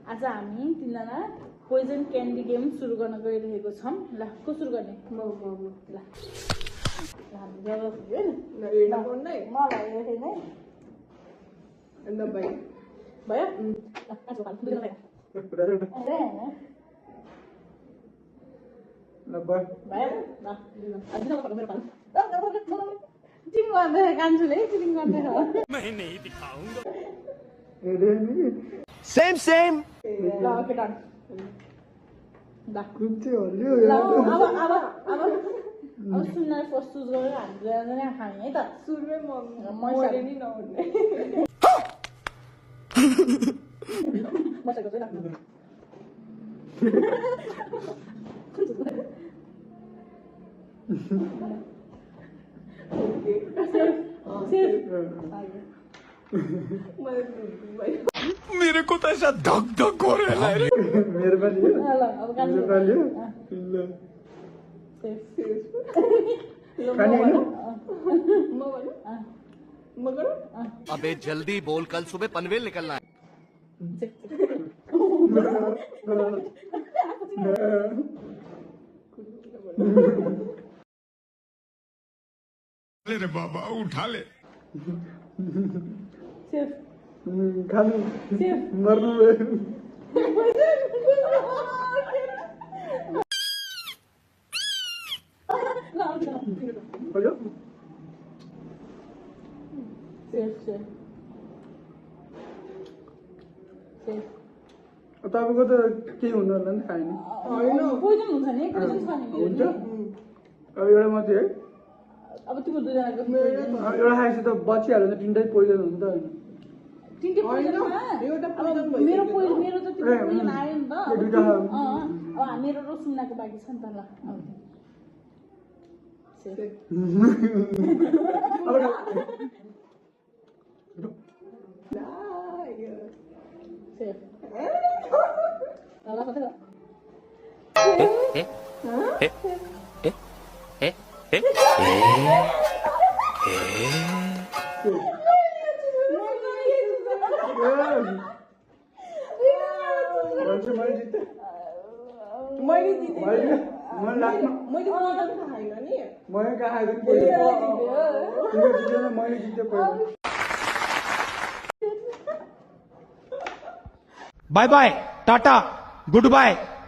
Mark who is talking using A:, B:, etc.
A: आज हामी तिनजना पोइजन क्यान्डी गेम सुरु गर्न गइरहेको छौं। ल को सुरु गर्ने? ल हामी जब हैन मलाई हेर्ने
B: अन्त भयो
A: भयो ल आज पाल दुई लगाए अरे
C: ल भयो
A: भयो ल आज न मेरो पाल चिटिङ गर्ने कान्छुले चिटिङ गर्ने हो
D: मैं नहीं दिखाऊंगा।
C: सेम
A: ल ओके डन ल
C: कुन चाहिँ हल्यो
A: ल अब सुन्न फर्स्ट चुज गरेर हामीले खाने है त
B: सुरुमै
A: म
B: मरे नि नहुने
A: मसँग चाहिँ
D: मेरे को तो ऐसा धक धक हो रहा है।
C: मेरो पनि हो
A: ल अब कान्छ
C: मेरो पनि हो ल खाने हैन
B: मगर
D: अबे जल्दी बोल, कल सुबह पनवेल निकलना है। ले रे बाबा उठा ले।
A: सेफ
C: खानु
A: सेफ
C: मर्नु भयो
A: सेफ सेफ सेफ
C: तपाईको त के हुनु होला नि खाएन
A: होइन पोइजन हुन्छ नि पोइजन छ नि
C: हुन्छ अब एउटा मात्रै है
A: अब तिम्रो दुईजनाको
C: एउटा खाएपछि त बचिहाल्यो नि तिनटै पोइजन हुन्छ त हैन
A: तिनटै पोइजन
B: एउटा poison
A: मेरो पोइजन मेरो त तिम्रो पोइजन आयो नि त
C: यो दुईटा
A: अब मेरो र सुन्नाको बाँकी छ नि त ल सेफ सेफ ल ल
B: मैले जिते
C: मन लाग्नु
B: मैले पोइजन खाएन नि
C: मैले खाएको तिम्रो जितेन मैले जिते पहिला
E: bye bye tata good bye.